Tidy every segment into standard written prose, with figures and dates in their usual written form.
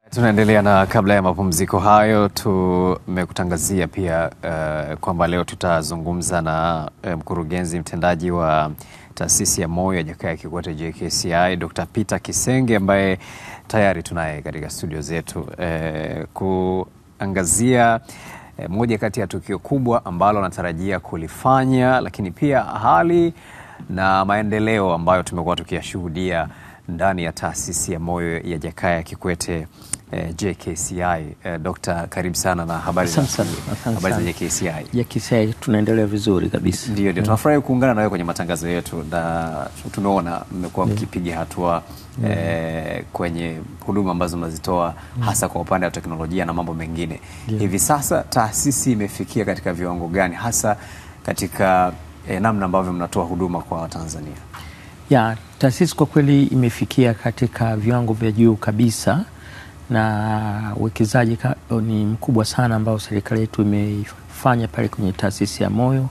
Tunaendelea na kabla ya mapumziko hayo tumekutangazia pia kwamba leo tutazungumza na mkurugenzi mtendaji wa taasisi ya moyo ya Jakaya Kikwete JKCI, Dr. Peter Kisenge, ambaye tayari tunaye katika studio zetu kuangazia moja kati ya tukio kubwa ambalo anatarajia kulifanya, lakini pia hali na maendeleo ambayo tumekuwa tukiyashuhudia ndani ya taasisi ya moyo ya Jakaya Kikwete JKCI. Dr. karibu sana na habari za JKCI. JKCI tunaendelea vizuri kabisa. Ndio, tunafurahi kuungana na wewe kwenye matangazo yetu, na tumeona mmekuwa mkipiga hatua kwenye huduma ambazo mnazitoa hasa kwa upande wa teknolojia na mambo mengine. Hivi sasa taasisi imefikia katika viwango gani hasa katika namna ambavyo mnatoa huduma kwa Watanzania? Taasisi kwa kweli imefikia katika viwango vya juu kabisa, na uwekezaji ni mkubwa sana ambao serikali yetu imefanya pale kwenye taasisi ya moyo,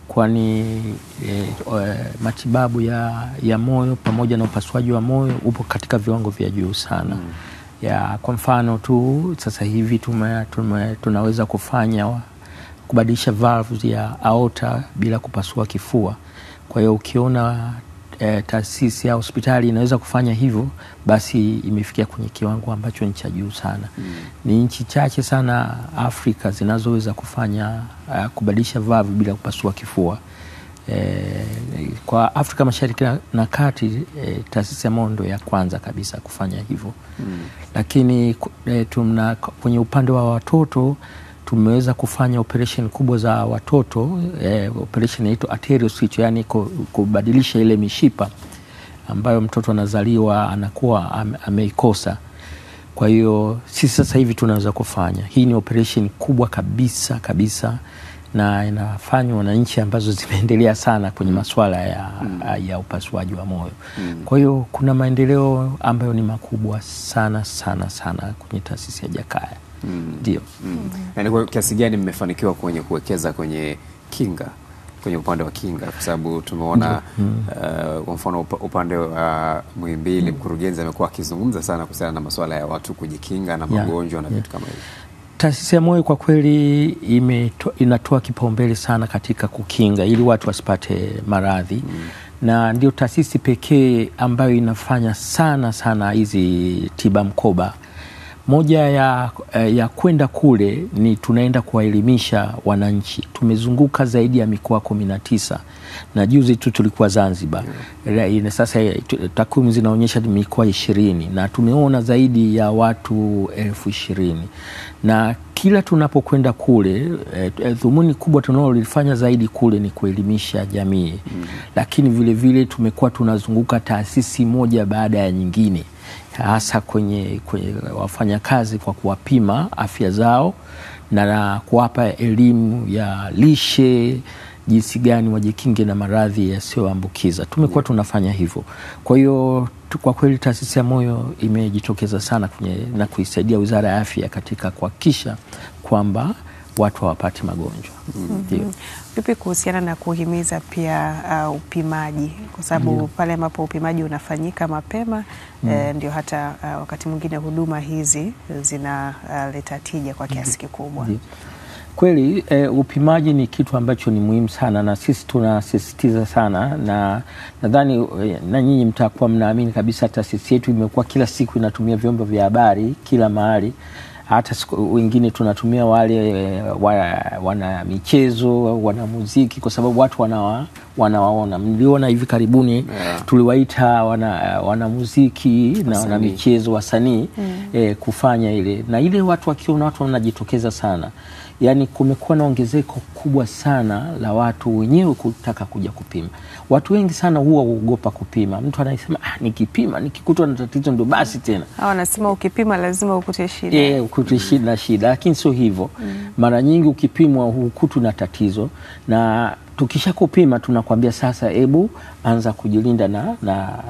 kwani matibabu ya moyo pamoja na upasuaji wa moyo upo katika viwango vya juu sana. Kwa mfano tu sasa hivi tunaweza kubadilisha valves ya aorta bila kupasua kifua. Kwa hiyo ukiona taasisi ya hospitali inaweza kufanya hivyo, basi imefikia kwenye kiwango ambacho ni cha juu sana. Ni nchi chache sana Afrika zinazoweza kufanya kubadilisha valve bila kupasua kifua. Kwa Afrika Mashariki na Kati, taasisi ya moyo ndio ya kwanza kabisa kufanya hivyo. Lakini kwenye upande wa watoto tumeweza kufanya operation kubwa za watoto, operation inaitwa arterial switch, yani kubadilisha ile mishipa ambayo mtoto anazaliwa anakuwa ameikosa. Kwa hiyo sisi sasa hivi tunaweza kufanya. Hii ni operation kubwa kabisa na inafanywa na nchi ambazo zimeendelea sana kwenye masuala ya upasuaji wa moyo. Kwa hiyo kuna maendeleo ambayo ni makubwa sana kwenye taasisi ya Jakaya. Ndio. Na kwa kiasi gani mmefanikiwa kwenye kuwekeza kwenye kinga, kwenye upande wa kinga, kwa sababu tumeona kwa mfano upande wa Muhimbili mkurugenzi amekuwa akizungumza sana kuhusiana na masuala ya watu kujikinga na magonjwa na vitu kama hivyo. Taasisi ya moyo kwa kweli inatoa kipaumbele sana katika kukinga ili watu wasipate maradhi. Na ndio taasisi pekee ambayo inafanya sana hizi tiba mkoba. Moja ya kwenda kule ni tunaenda kuwaelimisha wananchi. Tumezunguka zaidi ya mikoa 19 na juzi tu tulikuwa Zanzibar. Sasa takwimu zinaonyesha mikoa 20 na tumeona zaidi ya watu 20,000. Na kila tunapokwenda kule, dhumuni kubwa tunalolifanya zaidi kule ni kuelimisha jamii. Lakini vile tumekuwa tunazunguka taasisi moja baada ya nyingine, hasa kwenye wafanyakazi kwa kuwapima afya zao na kuwapa elimu ya lishe, jinsi gani wajikinge na maradhi yasiyoambukiza. Tumekuwa tunafanya hivyo. Kwa hiyo kwa kweli taasisi ya moyo imejitokeza sana na kuisaidia Wizara ya Afya katika kuhakikisha kwamba watu hawapati magonjwa. Vipi kuhusiana na kuhimiza pia upimaji, kwa sababu pale ambapo upimaji unafanyika mapema ndio hata wakati mwingine huduma hizi zinaleta tija kwa kiasi kikubwa. Kweli upimaji ni kitu ambacho ni muhimu sana na sisi tunasisitiza sana, na nadhani na nyinyi mtakuwa mnaamini kabisa taasisi yetu imekuwa kila siku inatumia vyombo vya habari kila mahali. Hata wengine tunatumia wale wana michezo, wana muziki, kwa sababu watu wanawaona. Mliona hivi karibuni tuliwaita wana muziki na wana michezo, wasanii kufanya ile, na ile watu wakiona, watu wanajitokeza sana. Yani kumekuwa na ongezeko kubwa sana la watu wenyewe kutaka kuja kupima. Watu wengi sana huwa huogopa kupima. Mtu anasema nikipima nikikutwa na tatizo ndo basi tena. Wanasema ukipima lazima ukute shida. Ukute shida, lakini sio hivyo. Mara nyingi ukipimwa hukutu na tatizo, na tukisha kupima tunakwambia sasa hebu anza kujilinda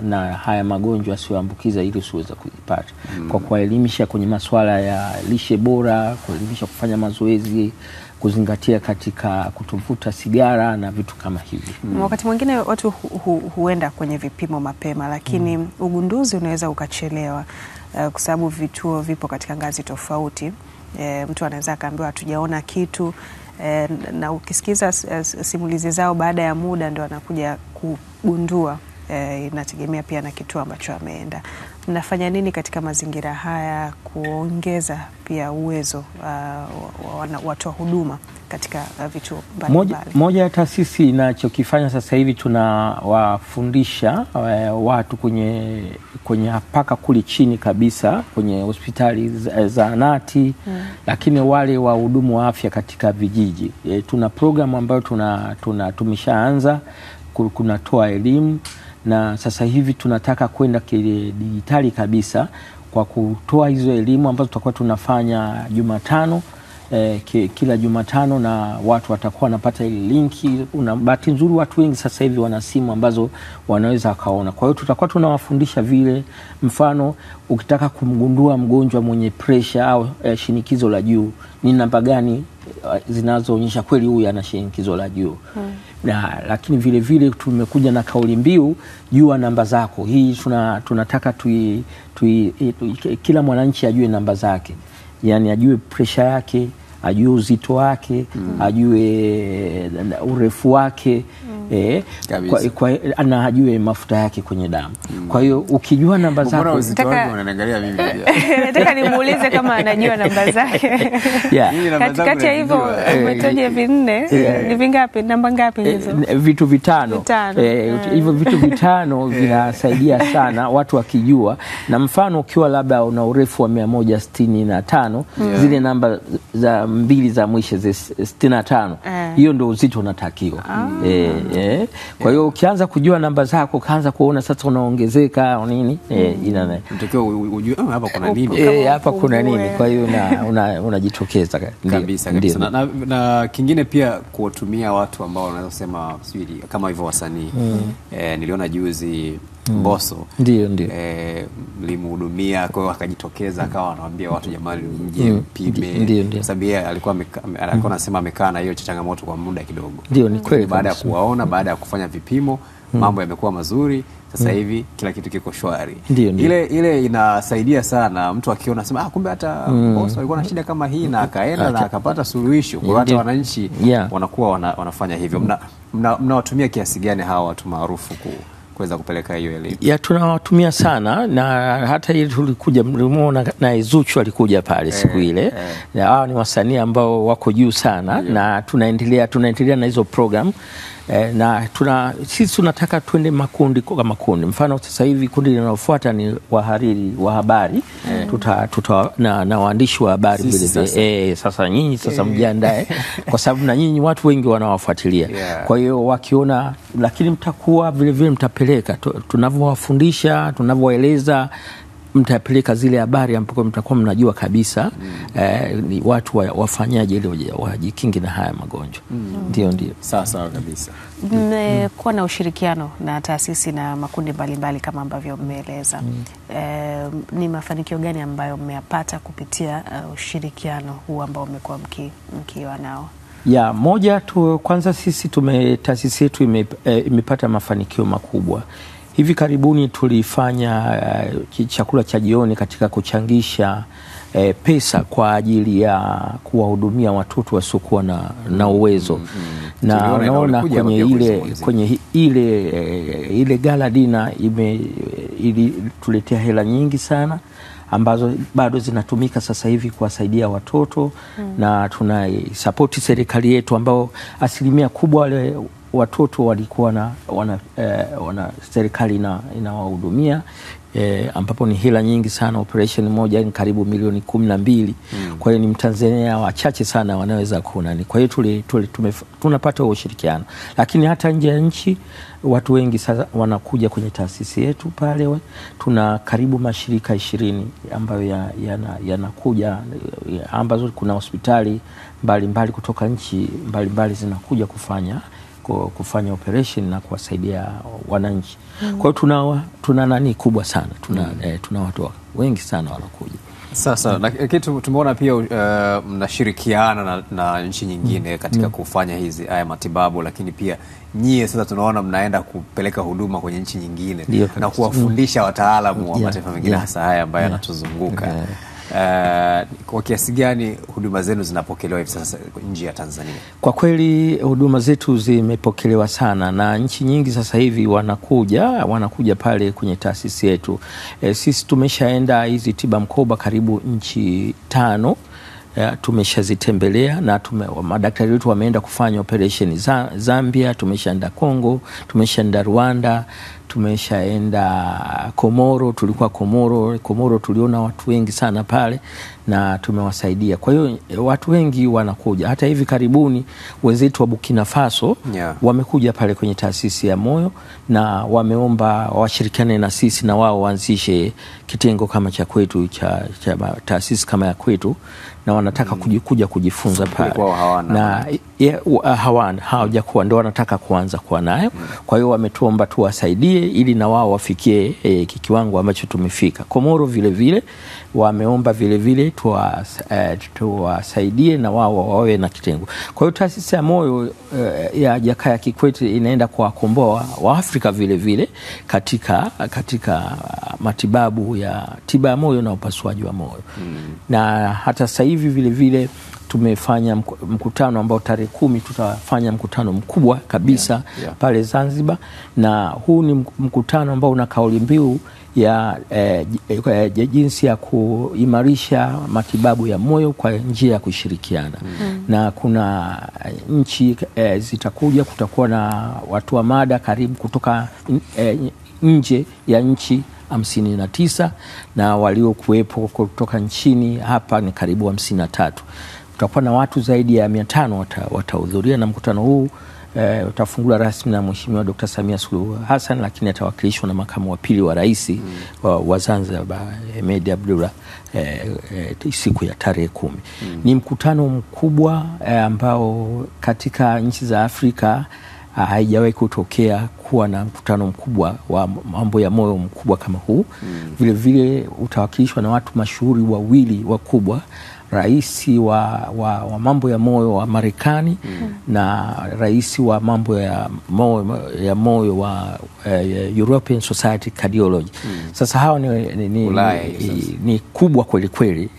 na haya magonjwa yasiyoambukiza ili usiweze kuipata. Kwa kuelimisha kwenye masuala ya lishe bora, kuelimisha kufanya mazoezi, kuzingatia katika kutovuta sigara na vitu kama hivi. Wakati mwingine watu huenda kwenye vipimo mapema, lakini ugunduzi unaweza ukachelewa kwa sababu vituo vipo katika ngazi tofauti. Mtu anaweza akaambiwa hatujaona kitu, na ukisikiza simulizi zao baada ya muda ndio anakuja kugundua. Inategemea pia na kituo ambacho ameenda. Mnafanya nini katika mazingira haya kuongeza pia uwezo watoa huduma katika vituo mbalimbali? Moja ya taasisi inachokifanya sasa hivi, tunawafundisha watu kwenye mpaka kule chini kabisa kwenye hospitali zahanati, lakini wale wahudumu wa afya katika vijiji. Tuna programu ambayo tumeshaanza kunatoa elimu, na sasa hivi tunataka kwenda kidijitali kabisa kwa kutoa hizo elimu ambazo tutakuwa tunafanya Jumatano, kila Jumatano, na watu watakuwa wanapata ile linki. Bahati nzuri watu wengi sasa hivi wana simu ambazo wanaweza kaona. Kwa hiyo tutakuwa tunawafundisha vile, mfano ukitaka kumgundua mgonjwa mwenye pressure au shinikizo la juu, ni namba gani zinazoonyesha kweli huyu ana shinikizo la juu. Lakini vile vile tumekuja na kauli mbiu, jua namba zako. Hii tunataka kila mwananchi ajue namba zake, yani ajue pressure yake, ajue uzito wake, ajue urefu wake, na ajue mafuta yake kwenye damu. Kwa hiyo ukijua namba zako, nataka nimuulize kama anajua namba zake. Kati ya hivyo umetaja vinne, ni vingapi? Namba ngapi hizo? Vitu vitano. Hivyo vitu vitano vinasaidia sana watu wakijua. Na mfano ukiwa labda una urefu wa 165, zile namba za mbili za mwisho 65, hiyo ndio uzito unatakiwa. Kwa hiyo ukianza kujua namba zako, ukaanza kuona sasa unaongezeka nini, unatakiwa ujue hapa kuna nini, hapa kuna nini. Kwa hiyo unajitokeza kabisa. Na kingine pia kuwatumia watu ambao wanaweza kusema sijui kama hivyo wasanii. Niliona juzi Mbosso ndio mlimhudumia, kwa hiyo akajitokeza akawa anawaambia watu jamani mje mpime, kwa sababu yeye alikuwa anasema amekaa na hiyo changamoto kwa muda kidogo. Ndio, ni kweli. Baada ya kuwaona, baada ya kufanya vipimo, mambo yamekuwa mazuri. Sasa hivi kila kitu kiko shwari. Ile inasaidia sana mtu akiona sema kumbe hata Mbosso alikuwa na shida kama hii na akaenda na akapata suluhisho. Kwa hata wananchi wanakuwa wanafanya hivyo. Mnawatumia kiasi gani hawa watu maarufu kuweza kupeleka hiyo elimu? Tunawatumia sana, na hata ile tulikuja mlimuona na Zuchu alikuja pale siku ile. Hao ni wasanii ambao wako juu sana, na tunaendelea na hizo program. Na sisi tunataka twende makundi kwa makundi. Mfano sasa hivi kundi linalofuata ni wahariri wa habari, na waandishi wa habari vile. Sasa nyinyi mjiandae, kwa sababu na nyinyi watu wengi wanawafuatilia. Kwa hiyo wakiona, lakini mtakuwa vile vile mtapeleka tunavyowafundisha, tunavyoeleza, mtapeleka zile habari ambapo mtakuwa mnajua kabisa ni watu wafanyaje ili wajikingi na haya magonjwa. Ndio. Sawa kabisa. Mmekuwa na ushirikiano na taasisi na makundi mbalimbali kama ambavyo mmeeleza. Ni mafanikio gani ambayo mmeyapata kupitia ushirikiano huu ambao mmekuwa mkiwa nao? Moja tu, kwanza sisi taasisi yetu imepata mafanikio makubwa. Hivi karibuni tulifanya chakula cha jioni katika kuchangisha pesa kwa ajili ya kuwahudumia watoto wasiokuwa na uwezo. Na naona kwenye ile gala dina ilituletea hela nyingi sana ambazo bado zinatumika sasa hivi kuwasaidia watoto. Na tunasapoti serikali yetu ambao asilimia kubwa wale watoto walikuwa wana serikali inawahudumia, ambapo ni hela nyingi sana. Operation moja ni karibu milioni 12. Kwa hiyo ni Mtanzania wachache sana wanaweza kuona. Kwa hiyo tunapata ushirikiano, lakini hata nje ya nchi watu wengi sasa wanakuja kwenye taasisi yetu pale. Tuna karibu mashirika 20 ambayo yanakuja, ambazo kuna hospitali mbalimbali kutoka nchi mbalimbali zinakuja kufanya operation na kuwasaidia wananchi. Kwa hiyo tuna nani kubwa sana, tuna watu wengi sana wanakuja. Sasa lakini tumeona pia mnashirikiana na nchi nyingine katika kufanya haya matibabu, lakini pia nyie sasa tunaona mnaenda kupeleka huduma kwenye nchi nyingine na kuwafundisha wataalamu wa mataifa mengine hasa haya ambayo yanatuzunguka. Kwa kiasi gani huduma zenu zinapokelewa hivi sasa nje ya Tanzania? Kwa kweli huduma zetu zimepokelewa sana na nchi nyingi sasa hivi wanakuja pale kwenye taasisi yetu. Sisi tumeshaenda hizi tiba mkoba karibu nchi 5. Tumeshazitembelea na madaktari wetu wameenda kufanya operation Zambia, tumeshaenda Kongo, tumeshaenda Rwanda, tumeshaenda Komoro. Tulikuwa Komoro tuliona watu wengi sana pale na tumewasaidia. Kwa hiyo watu wengi wanakuja. Hata hivi karibuni wenzetu wa Burkina Faso wamekuja pale kwenye taasisi ya moyo na wameomba washirikiane na sisi na wao waanzishe kitengo kama cha kwetu cha taasisi kama ya kwetu, na wanataka kuja kujifunza pale. Na hawajakuwa, ndio wanataka kuanza kuwa nayo. Kwa hiyo wametuomba tuwasaidie ili na wao wafikie kiwango ambacho tumefika. Komoro vile wameomba vile tuwasaidie na wao wawe na kitengo. Kwa hiyo taasisi ya moyo ya Jakaya Kikwete inaenda kuwakomboa Waafrika vile katika matibabu ya tiba ya moyo na upasuaji wa moyo. Na hata sasa hivi vile tumefanya mkutano ambao tarehe 10 tutafanya mkutano mkubwa kabisa pale Zanzibar, na huu ni mkutano ambao una kauli mbiu ya jinsi ya kuimarisha matibabu ya moyo kwa njia ya kushirikiana. Na kuna nchi zitakuja, kutakuwa na watu wa mada karibu kutoka nje ya nchi 59 na waliokuwepo kutoka nchini hapa ni karibu 53. Tutakuwa na watu zaidi ya 500 watahudhuria, na mkutano huu utafunguliwa rasmi na Mheshimiwa Dr. Samia Suluhu Hassan, lakini atawakilishwa na makamu wa pili wa rais wa Zanzibar Hemed Abdullah siku ya tarehe 10. Ni mkutano mkubwa ambao katika nchi za Afrika haijawahi kutokea kuwa na mkutano mkubwa wa mambo ya moyo mkubwa kama huu. Vile utawakilishwa na watu mashuhuri wawili wakubwa, rais wa mambo ya moyo wa Marekani na rais wa mambo ya moyo wa European Society Cardiology. Sasa hawa ni kubwa kweli,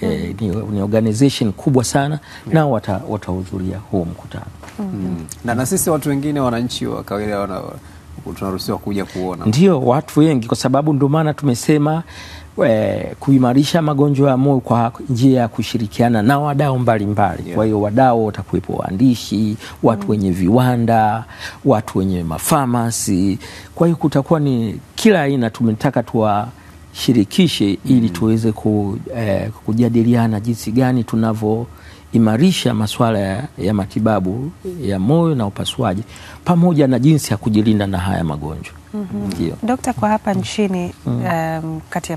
ni organization kubwa sana, na watahudhuria huo mkutano. Na sisi watu wengine, wananchi wa kawaida, tunaruhusiwa kuja kuona? Ndio, watu wengi, kwa sababu ndio maana tumesema kuimarisha magonjwa ya moyo kwa njia ya kushirikiana na wadau mbalimbali. Kwa hiyo wadau watakuwepo, waandishi, watu wenye viwanda, watu wenye mafamasi. Kwa hiyo kutakuwa ni kila aina, tumetaka tuwashirikishe ili tuweze kujadiliana jinsi gani tunavyoimarisha masuala ya matibabu ya moyo na upasuaji, pamoja na jinsi ya kujilinda na haya magonjwa. Dokta, kwa hapa nchini kati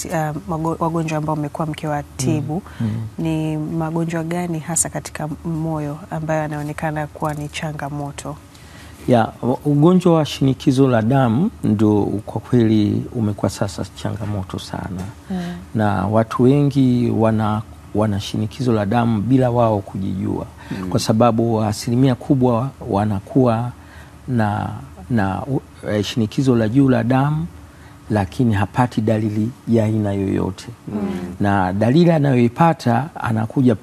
ya wagonjwa ambao mmekuwa mkiwatibu ni magonjwa gani hasa katika moyo ambayo yanaonekana kuwa ni changamoto? Ugonjwa wa shinikizo la damu ndio kwa kweli umekuwa sasa changamoto sana. Na watu wengi wana shinikizo la damu bila wao kujijua, kwa sababu asilimia kubwa wanakuwa na shinikizo la juu la damu, lakini hapati dalili ya aina yoyote. Na dalili anayoipata anakuja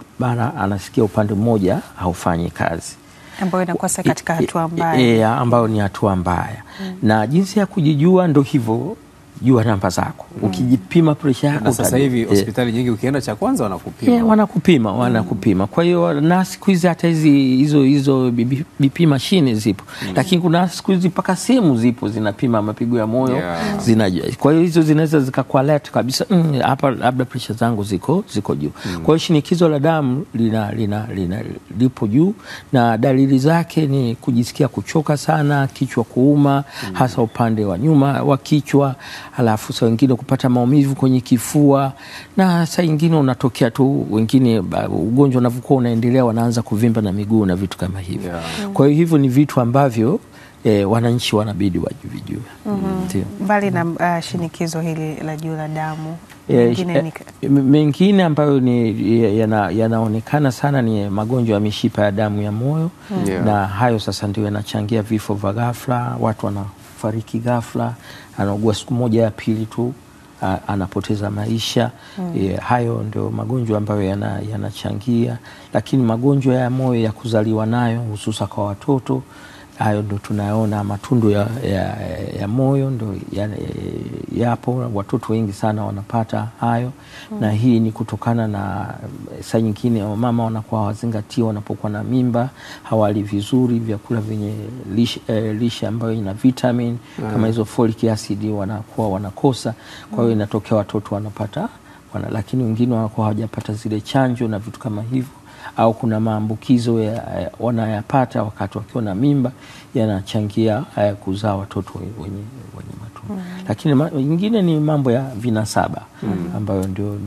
anasikia upande mmoja haufanyi kazi, ambayo inakosa katika hatua mbaya, ambayo ni hatua mbaya. Na jinsi ya kujijua ndo hivyo, jua namba zako. Ukijipima presha yako, na sasa hivi hospitali nyingi ukienda cha kwanza wanakupima. Kwa hiyo na siku hizi hata hizo BP machine zipo, lakini kuna siku hizi mpaka simu zipo zinapima mapigo ya moyo, zinajua. Kwa hiyo hizo zinaweza zikakualert kabisa, hapa labda presha zangu ziko juu. Kwa hiyo shinikizo la damu lipo juu, na dalili zake ni kujisikia kuchoka sana, kichwa kuuma, hasa upande wa nyuma wa kichwa, halafu saa wengine kupata maumivu kwenye kifua, na saa nyingine unatokea tu wengine ugonjwa unavyokuwa unaendelea wanaanza kuvimba na miguu na vitu kama hivyo. Kwa hiyo hivyo ni vitu ambavyo wananchi wanabidi wajue. Mbali na shinikizo hili la juu la damu, mengine ambayo ni yanaonekana sana ni magonjwa ya mishipa ya damu ya moyo. Na hayo sasa ndio yanachangia vifo vya ghafla, watu wanafariki ghafla, anaugua siku moja ya pili tu anapoteza maisha. Hayo ndio magonjwa ambayo yanachangia, lakini magonjwa ya moyo ya kuzaliwa nayo hususa kwa watoto, hayo ndo tunaona matundu ya moyo ndo yapo, watoto wengi sana wanapata hayo. Na hii ni kutokana na saa nyingine mama wanakuwa hawazingatia wanapokuwa na mimba, hawali vizuri vyakula vyenye lishe ambayo ina vitamin kama hizo folic acid wanakuwa wanakosa, kwa hiyo inatokea watoto wanapata lakini wengine wanakuwa hawajapata zile chanjo na vitu kama hivyo, au kuna maambukizo wanayapata wakati wakiwa na mimba yanachangia kuzaa watoto wenye matundu. Lakini nyingine ni mambo ya vinasaba ambayo ndio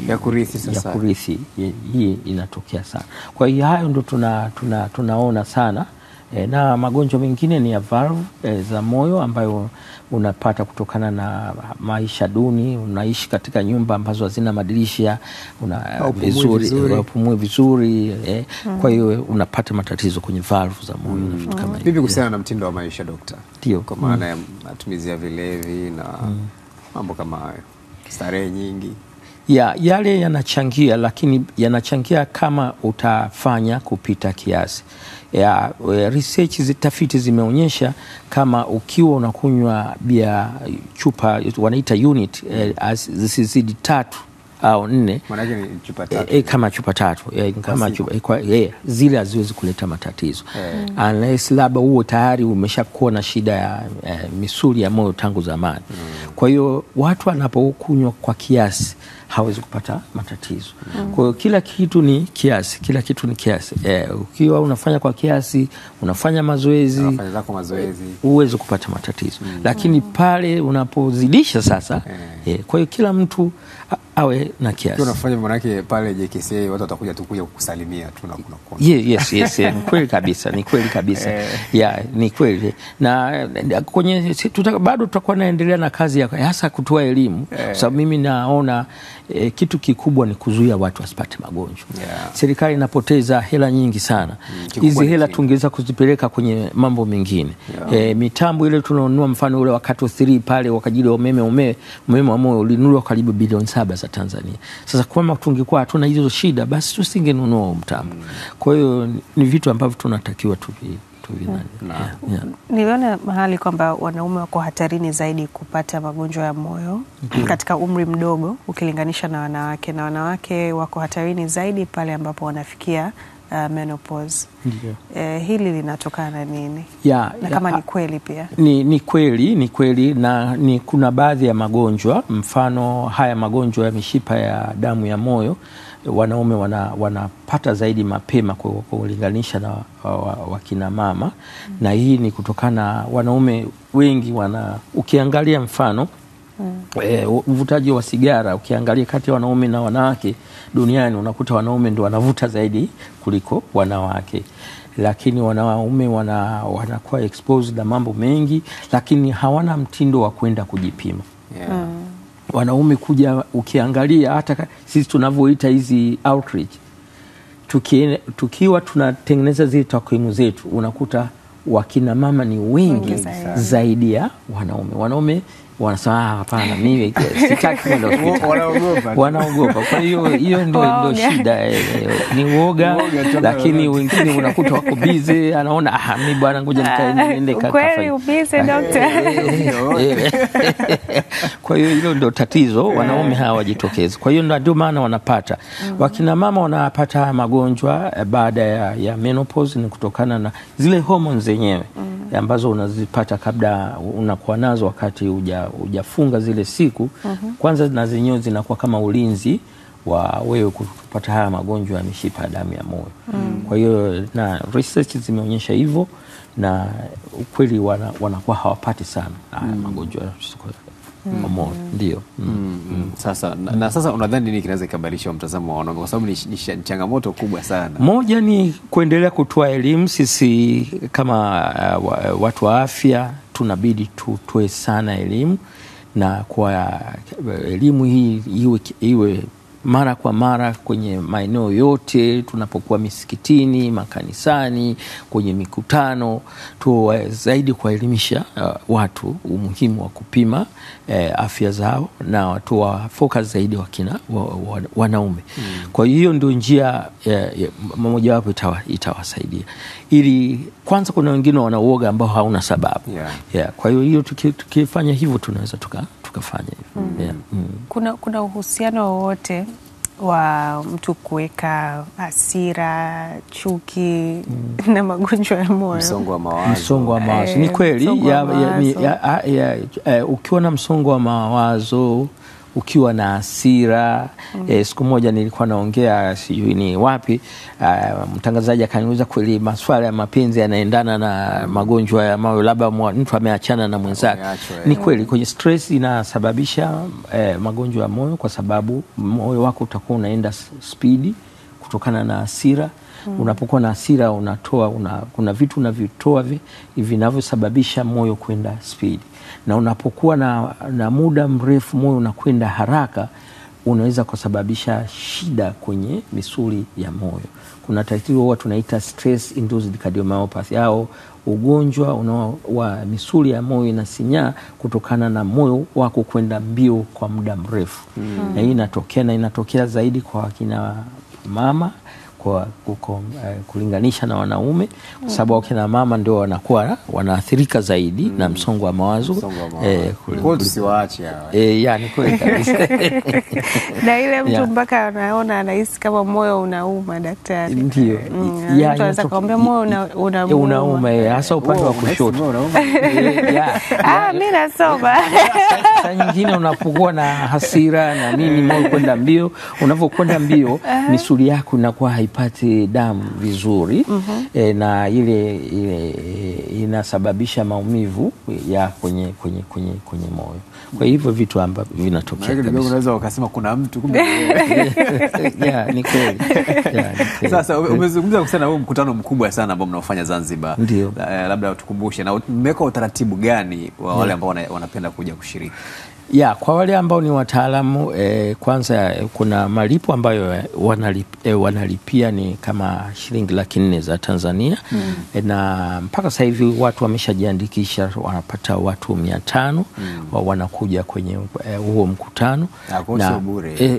ya kurithi. Sasa ya kurithi hii inatokea sana. Kwa hiyo hayo ndio tunaona sana. Na magonjwa mengine ni ya valve za moyo ambayo unapata kutokana na maisha duni, unaishi katika nyumba ambazo hazina madirisha, unapumui vizuri, kwa hiyo unapata matatizo kwenye valve za moyo na vitu kama hivyo. Vipi kuhusiana na mtindo wa maisha Dokta? Ndio. Kwa maana ya matumizi ya vilevi na mambo kama hayo, starehe nyingi. Yale yanachangia, lakini yanachangia kama utafanya kupita kiasi. Research tafiti zimeonyesha kama ukiwa unakunywa bia chupa wanaita unit zisizidi 3 au 4, maana yake ni chupa 3 kama chupa 3 kama chupa zile haziwezi kuleta matatizo unless labda huo tayari umeshakuwa na shida ya misuli ya moyo tangu zamani. Kwa hiyo watu wanapokunywa kwa kiasi hawezi kupata matatizo. Kwa hiyo kila kitu ni kiasi, ukiwa unafanya kwa kiasi, unafanya mazoezi, uweze kupata matatizo. Lakini pale unapozidisha sasa, kwa hiyo kila mtu awe na kiasi. Unafanya maana yake pale JKCA watu watakuja tu kukusalimia tu na kuona. Yes, ni kweli kabisa, ni kweli kabisa. Ni kweli. Na kwenye bado tutakuwa naendelea na kazi ya hasa kutoa elimu, sababu mimi naona kitu kikubwa ni kuzuia watu wasipate magonjwa. Serikali inapoteza hela nyingi sana. Hizi hela tungeweza kuzipeleka kwenye mambo mengine. Mitambo ile tunanunua, mfano ule wakati 3 pale wakajili umeme wa moyo ulinunuliwa karibu bilioni 7 za Tanzania. Sasa kama tungekuwa hatuna hizo shida, basi tusingenunua mtambo. Kwa hiyo ni vitu ambavyo tunatakiwa Niliona mahali kwamba wanaume wako hatarini zaidi kupata magonjwa ya moyo katika umri mdogo ukilinganisha na wanawake, na wanawake wako hatarini zaidi pale ambapo wanafikia menopause. Hili linatokana na nini? Na kama ni kweli pia? Ni kweli na kuna baadhi ya magonjwa, mfano haya magonjwa ya mishipa ya damu ya moyo wanaume wanapata zaidi mapema kulinganisha na wakina mama. Na hii ni kutokana wanaume wengi ukiangalia mfano uvutaji wa sigara, ukiangalia kati ya wanaume na wanawake duniani unakuta wanaume ndio wanavuta zaidi kuliko wanawake. Lakini wanaume wanakuwa exposed na mambo mengi, lakini hawana mtindo wa kwenda kujipima. Wanaume kuja, ukiangalia hata sisi tunavyoita hizi outreach, tukiwa tunatengeneza zile takwimu zetu, unakuta wakina mama ni wengi zaidi ya wanaume wanasema hapana, mimi sitaki kwenda hospitali. Wanaogopa. Kwa hiyo ndio shida, ni uoga. Lakini wengine unakuta wako busy, anaona mimi bwana ngoja niende kweli busy doctor. Kwa hiyo hilo ndio tatizo, wanaume hawajitokezi. Kwa hiyo ndio maana wanapata. Wakina mama wanapata magonjwa baada ya menopause, ni kutokana na zile hormones zenyewe ambazo unazipata kabla unakuwa nazo wakati hujafunga zile siku. Kwanza na zenyewe zinakuwa kama ulinzi wa wewe kupata haya magonjwa ya mishipa ya damu ya moyo. Kwa hiyo na research zimeonyesha hivyo, na ukweli wanakuwa hawapati sana haya magonjwa. moyo. Ndio. Sasa na sasa unadhani nini kinaweza kubadilisha mtazamo wa wanaume, kwa sababu ni changamoto kubwa sana? Moja ni kuendelea kutoa elimu. Sisi kama watu wa afya tunabidi tutoe sana elimu, na kwa elimu hii iwe mara kwa mara kwenye maeneo yote, tunapokuwa misikitini, makanisani, kwenye mikutano, tu zaidi kuelimisha watu umuhimu wa kupima afya zao, na watu wa focus zaidi wanaume. Kwa hiyo ndio njia mmoja wapo itawasaidia. Ili kwanza, kuna wengine wanauoga ambao hauna sababu. Kwa hiyo tukifanya hivyo tunaweza tukafanya hivyo. Kuna uhusiano wowote wa mtu kuweka hasira, chuki na magonjwa ya moyo? Msongo wa mawazo. Ni kweli ukiwa na msongo wa mawazo, ukiwa na hasira. Siku moja nilikuwa naongea, sijui ni wapi, mtangazaji akaniuliza, kweli maswala ya mapenzi yanaendana na magonjwa ya moyo, labda mtu ameachana na mwenzake? Ni kweli, kwenye stress inasababisha magonjwa ya moyo, kwa sababu moyo wako utakuwa unaenda spidi kutokana na hasira. Unapokuwa na hasira kuna vitu unavyotoa vinavyosababisha moyo kwenda spidi, na unapokuwa na muda mrefu moyo unakwenda haraka, unaweza kusababisha shida kwenye misuli ya moyo. Kuna tatizo huwa tunaita stress induced cardiomyopathy, au ugonjwa wa misuli ya moyo inasinyaa kutokana na moyo wako kwenda mbio kwa muda mrefu. Na hii inatokea zaidi kwa wakina mama kulinganisha na wanaume, kwa sababu wakina mama ndio wanakuwa wanaathirika zaidi na msongo wa mawazo. Kwa tusiwaache hawa. Yani kweli kabisa. Na ile mtu mpaka anaona anahisi kama moyo unauma, daktari. Ndio. Mtu anaweza kuambia moyo unauma, hasa upande wa kushoto. Mimi nasoma. Saa nyingine unapokuwa na hasira na nini, moyo kwenda mbio, unavyokwenda mbio misuli yako inakuwa haipati damu vizuri. Na ile inasababisha maumivu ya kwenye moyo. Kwa hivyo vitu ambavyo vinatokea kabisa. Unaweza ukasema kuna mtu kumbe. Ni kweli. Sasa umezungumza kuhusiana na huu mkutano mkubwa sana ambao mnaofanya Zanzibar. Labda tukumbushe, na mmeweka utaratibu gani wa wale ambao wanapenda kuja kushiriki? Kwa wale ambao ni wataalamu, kwanza kuna malipo ambayo wanalipia ni kama shilingi 400,000 za Tanzania. Na mpaka sasa hivi watu wameshajiandikisha, wanapata watu 500 wanakuja kwenye huo mkutano. Na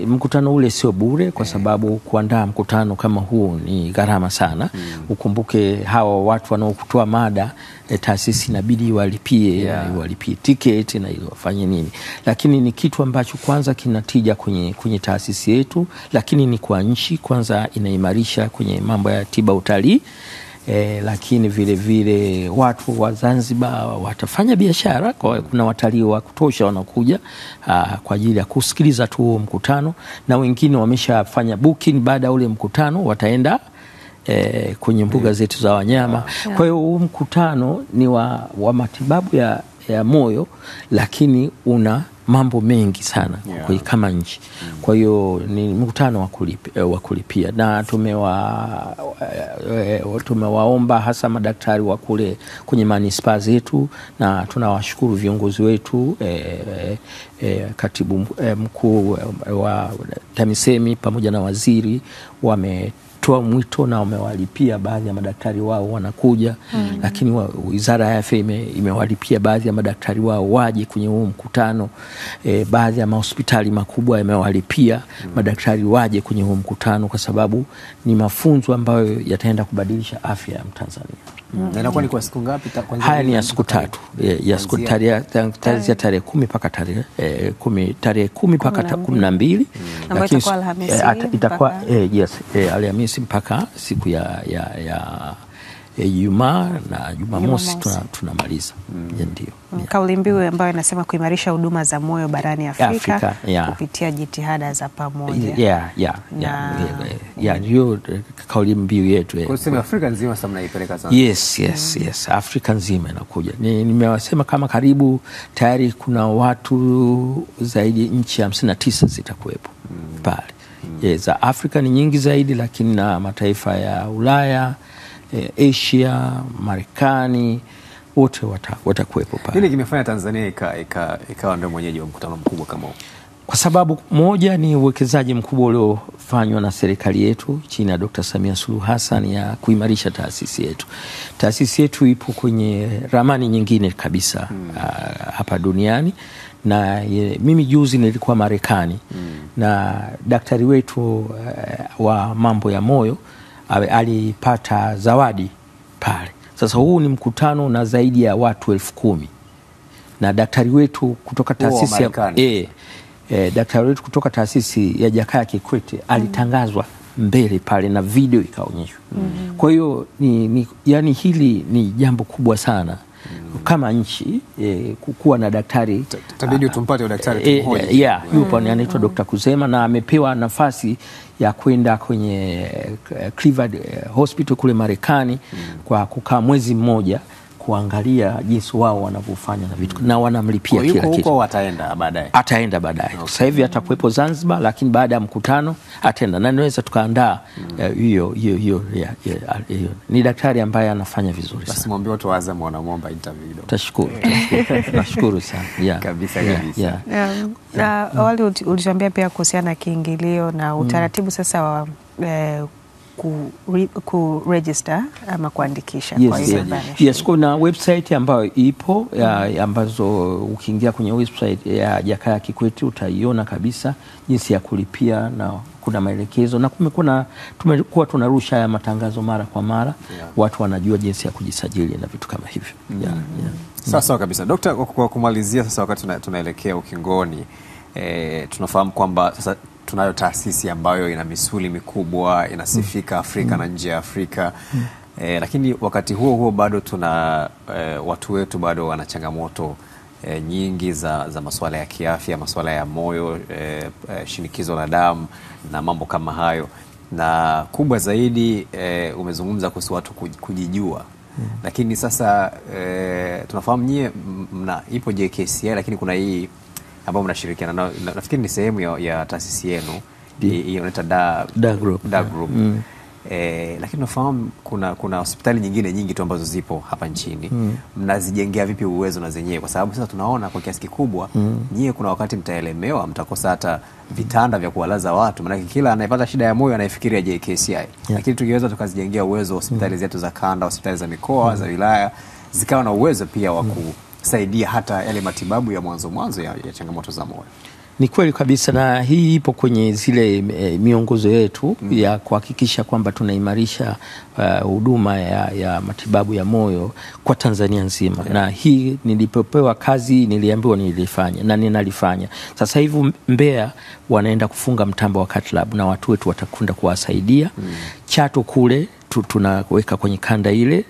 mkutano ule sio bure, kwa sababu kuandaa mkutano kama huu ni gharama sana. Ukumbuke hawa watu wanaokutoa mada, taasisi inabidi walipie tiketi na wafanye nini. Lakini ni kitu ambacho kwanza kinatija kwenye taasisi yetu, lakini ni kwa nchi. Kwanza inaimarisha kwenye mambo ya tiba utalii. Lakini vile watu wa Zanzibar watafanya biashara, kuna watalii wa kutosha wanakuja kwa ajili ya kusikiliza tu mkutano, na wengine wameshafanya booking. Baada ya ule mkutano wataenda kwenye mbuga zetu za wanyama. Kwa hiyo huu mkutano ni wa matibabu ya moyo, lakini una mambo mengi sana kama nchi. Kwa hiyo ni mkutano wa kulipia, na tumewaomba hasa madaktari wa kule kwenye manispaa zetu, na tunawashukuru viongozi wetu, katibu mkuu wa TAMISEMI pamoja na waziri wametoa mwito na wamewalipia baadhi ya madaktari wao wanakuja. Lakini Wizara ya Afya imewalipia baadhi ya madaktari wao waje kwenye huu mkutano. Baadhi ya mahospitali makubwa yamewalipia madaktari waje kwenye huu mkutano, kwa sababu ni mafunzo ambayo yataenda kubadilisha afya ya Mtanzania. Inakuwa ni kwa siku ngapi? Haya ni ya siku 3. Ya siku tarehe 10 mpaka tarehe 10 mpaka 12. Lakini itakuwa Alhamisi mpaka siku Ijumaa na Jumamosi tunamaliza. Ndio. Kauli mbiu ambayo inasema kuimarisha huduma za moyo barani Afrika kupitia jitihada za pamoja. Ndio kauli mbiu yetu. Kwa sababu Afrika nzima sasa mnaipeleka sana. Yes. Afrika nzima inakuja. Nimewasema kama karibu tayari kuna watu zaidi nchi 59 zitakuwepo pale. Za Afrika ni nyingi zaidi, lakini na mataifa ya Ulaya, Asia, Marekani wote watakuwepo pale. Nini kimefanya Tanzania ikawa ndio mwenyeji wa mkutano mkubwa kama huu? Kwa sababu moja ni uwekezaji mkubwa uliofanywa na serikali yetu chini ya Dr. Samia Suluhu Hassan ya kuimarisha taasisi yetu. Taasisi yetu ipo kwenye ramani nyingine kabisa hapa duniani, na mimi juzi nilikuwa Marekani na daktari wetu wa mambo ya moyo alipata zawadi pale. Sasa huu ni mkutano na zaidi ya watu 10,000 na daktari wetu kutoka taasisi daktari wetu kutoka taasisi ya Jakaya Kikwete alitangazwa mbele pale na video ikaonyeshwa. Kwa hiyo yani hili ni jambo kubwa sana kama nchi kuwa na daktari. Tabidi tumpate daktari tumhoji. Yupo anaitwa Dr. Kuzema na amepewa nafasi ya kwenda kwenye Cleveland Hospital kule Marekani kwa kukaa mwezi mmoja kuangalia jinsi wao wanavyofanya na vitu na wanamlipia kila kitu. Huko ataenda baadaye. Sasa hivi atakuwepo Zanzibar, lakini baada ya mkutano ataenda na naweza tukaandaa hiyo. Ni daktari ambaye anafanya vizuri sana. Basi mwambie watu wa Azam wanamwomba interview. Tashukuru. Nashukuru sana. Kabisa. Na awali ulituambia pia kuhusiana na kiingilio na utaratibu sasa wa kuregister ama kuandikisha. Yes, kuna website ambayo ipo ambazo ukiingia kwenye website ya Jakaya Kikwete utaiona kabisa jinsi ya kulipia, na kuna maelekezo, na tumekuwa tunarusha ya matangazo mara kwa mara. Watu wanajua jinsi ya kujisajili na vitu kama hivyo. Sawa kabisa. Dokta, kwa kumalizia sasa, wakati tunaelekea ukingoni, tunafahamu kwamba sasa tunayo taasisi ambayo ina misuli mikubwa, inasifika Afrika na nje ya Afrika. Lakini wakati huo bado tuna watu wetu bado wana changamoto nyingi za masuala ya kiafya, masuala ya moyo, shinikizo la damu na mambo kama hayo. Na kubwa zaidi umezungumza kuhusu watu kujijua. Lakini sasa tunafahamu nyie ipo JKCI, lakini kuna hii ambao mnashirikiana nao, nafikiri ni sehemu ya taasisi yenu inaitwa Da Group. Lakini tunafahamu kuna hospitali nyingi tu ambazo zipo hapa nchini. Mnazijengea vipi uwezo na zenyewe? Kwa sababu sasa tunaona kwa kiasi kikubwa nyie kuna wakati mtaelemewa, mtakosa hata vitanda vya kuwalaza watu, maana kila anayepata shida ya moyo anaifikiria JKCI. Lakini tukiweza tukazijengea uwezo hospitali zetu za kanda, hospitali za mikoa, za wilaya, zikawa na uwezo pia wa kusaidia hata yale matibabu ya mwanzo ya changamoto za moyo. Ni kweli kabisa, na hii ipo kwenye zile miongozo yetu ya kuhakikisha kwamba tunaimarisha huduma ya matibabu ya moyo kwa Tanzania nzima. Na hii nilipopewa kazi niliambiwa nilifanya na ninalifanya. Sasa hivi Mbeya wanaenda kufunga mtambo wa cath lab na watu wetu watakwenda kuwasaidia. Chato kule tunaweka kwenye kanda ile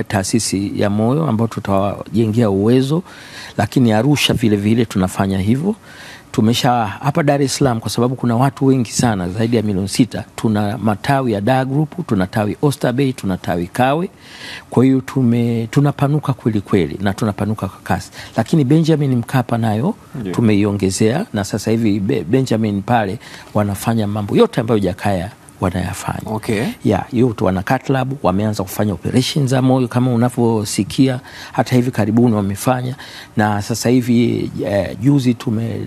taasisi ya moyo ambayo tutawajengea uwezo, lakini Arusha vile tunafanya hivyo. Hapa Dar es Salaam kwa sababu kuna watu wengi sana zaidi ya 6,000,000, tuna matawi ya Da Group, tuna tawi Oysterbay, tuna tawi Kawe. Kwa hiyo tunapanuka kweli na tunapanuka kwa kasi. Lakini Benjamin Mkapa nayo tumeiongezea, na sasa hivi Benjamin pale wanafanya mambo yote ambayo Jakaya wanayafanya. Yote wana cath lab, wameanza kufanya operation za moyo kama unavyosikia, hata hivi karibuni wamefanya. Na sasa hivi juzi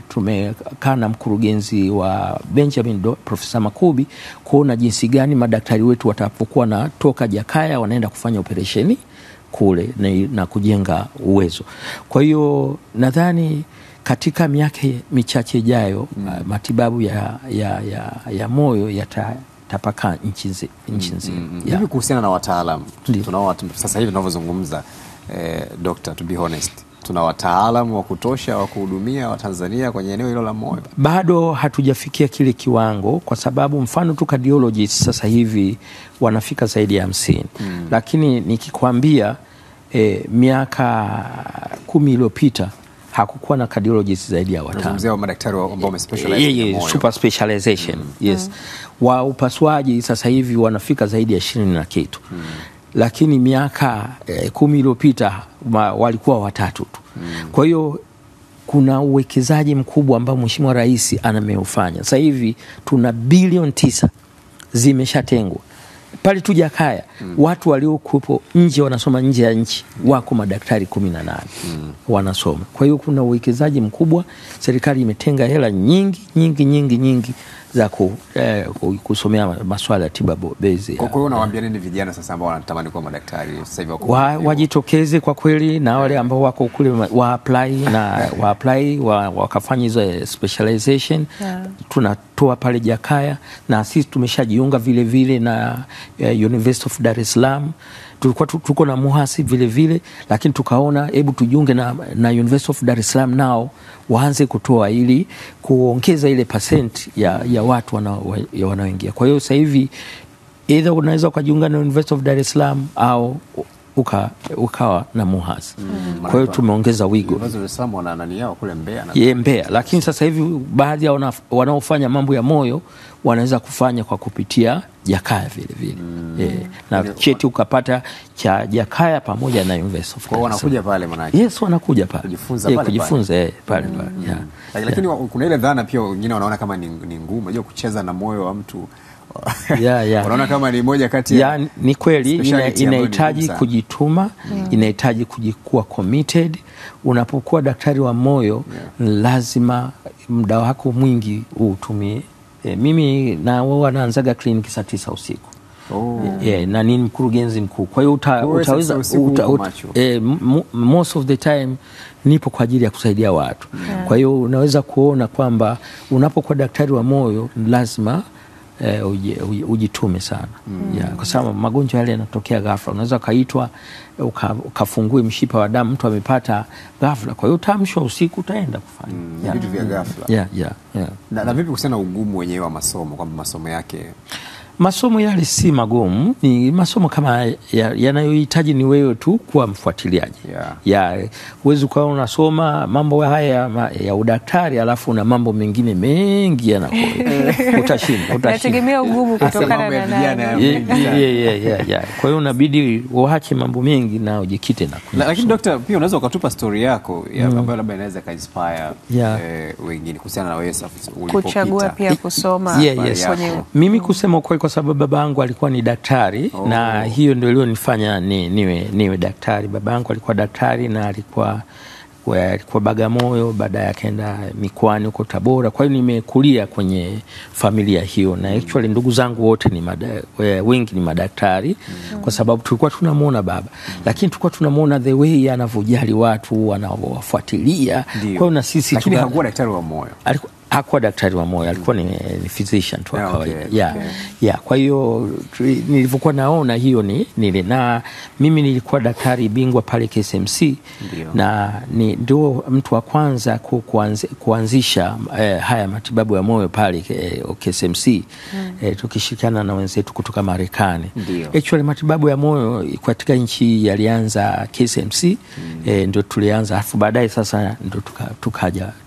tumekaa na mkurugenzi wa Benjamin Profesa Makubi kuona jinsi gani madaktari wetu watapokuwa na toka Jakaya wanaenda kufanya operesheni kule na kujenga uwezo. Kwa hiyo nadhani katika miaka michache ijayo matibabu ya moyo yatapaka nchi nzima. Hivi kuhusiana na wataalamu, tunao sasa hivi tunavyozungumza, doctor, to be honest, tuna wataalamu wa kutosha wa kuhudumia Watanzania kwenye eneo hilo la moyo? Bado hatujafikia kile kiwango, kwa sababu mfano tu cardiologists sasa hivi wanafika zaidi ya 50. Lakini nikikwambia miaka 10 iliyopita hakukuwa na cardiologists zaidi ya 5. Tunazungumzia madaktari ambao wamespecialize moyo. Super specialization. Yes. Wa upasuaji sasa hivi wanafika zaidi ya 20 na kitu. Lakini miaka 10 iliyopita walikuwa 3 tu. Kwa hiyo kuna uwekezaji mkubwa ambao Mheshimiwa Rais anameufanya. Sasa hivi tuna bilioni 9 zimeshatengwa. Pale tu Jakaya watu waliokuwepo nje wanasoma nje ya nchi wako madaktari 18 wanasoma. Kwa hiyo kuna uwekezaji mkubwa, serikali imetenga hela nyingi za kusomea masuala ya tiba bezi. Kwa hiyo unawaambia nini vijana sasa ambao wanatamani kuwa madaktari sasa hivi? Wajitokeze kwa kweli, na wale ambao wako kule waapply wakafanya hizo specialization. Tunatoa pale Jakaya, na sisi tumeshajiunga vile na University of Dar es Salaam. Tulikuwa tuko na MUHAS vile, lakini tukaona hebu tujiunge na University of Dar es Salaam nao waanze kutoa ili kuongeza ile percent ya watu wanaoingia. Kwa hiyo sasa hivi either unaweza ukajiunga na University of Dar es Salaam au ukawa na MUHAS. Kwa hiyo tumeongeza wigo. University of Dar es Salaam wana nani yao kule Mbeya Mbeya, lakini sasa hivi baadhi ya wanaofanya mambo ya moyo wanaweza kufanya kwa kupitia Jakaya vile. Na cheti ukapata cha Jakaya pamoja na University of Dar es Salaam. Wanakuja pale manake. Yes, wanakuja pale. Kujifunza pale. Lakini kuna ile dhana pia wengine wanaona kama ni ngumu, unajua kucheza na moyo wa mtu. Wanaona kama ni moja kati ya ni kweli inahitaji kujituma, inahitaji kujikuwa committed. Unapokuwa daktari wa moyo lazima muda wako mwingi utumie. Mimi naanzaga kliniki saa 9 usiku. Na ni mkurugenzi mkuu. Kwa hiyo utaweza most of the time nipo kwa ajili ya kusaidia watu. Kwa hiyo unaweza kuona kwamba unapokuwa daktari wa moyo lazima ujitume sana. Kwa sababu magonjwa yale yanatokea ghafla. Unaweza kaitwa ukafungue mshipa wa damu, mtu amepata ghafla. Kwa hiyo utaamshwa usiku, utaenda kufanya vitu vya ghafla. Na vipi kuhusiana na ugumu wenyewe wa masomo, kwamba masomo yake? Masomo yale si magumu, ni masomo kama yanayohitaji ni wewe tu kuwa mfuatiliaji. Huwezi ukawa unasoma mambo haya ya udaktari alafu na mambo mengine mengi utashinda. Nategemea ugumu kutokana na nani. Kwa hiyo unabidi uache mambo mengi na ujikite na. Lakini daktari, pia unaweza ukatupa story yako ambayo labda inaweza ka inspire wengine kuhusiana na wewe ulipopita. Kuchagua pia kusoma. Mimi kusema kwa sababu babangu alikuwa ni daktari na hiyo ndio ilionifanya niwe daktari. Babangu alikuwa daktari na alikuwa Bagamoyo, baadaye akaenda mikoani huko Tabora. Kwa hiyo nimekulia kwenye familia hiyo, na actually ndugu zangu wote wengi ni madaktari, kwa sababu tulikuwa tunamuona baba, lakini tulikuwa tunamuona the way anavyojali watu, wanawafuatilia. Kwa hiyo na sisi hakuwa daktari wa moyo. Hakuwa daktari wa moyo, alikuwa ni physician tu kawaida. Kwa hiyo nilivyokuwa naona hiyo na mimi nilikuwa daktari bingwa pale KSMC. Na ndio mtu wa kwanza kuanzisha haya matibabu ya moyo pale KSMC, tukishirikiana na wenzetu kutoka Marekani. Actually matibabu ya moyo katika nchi yalianza KSMC, ndio tulianza, alafu baadaye sasa ndio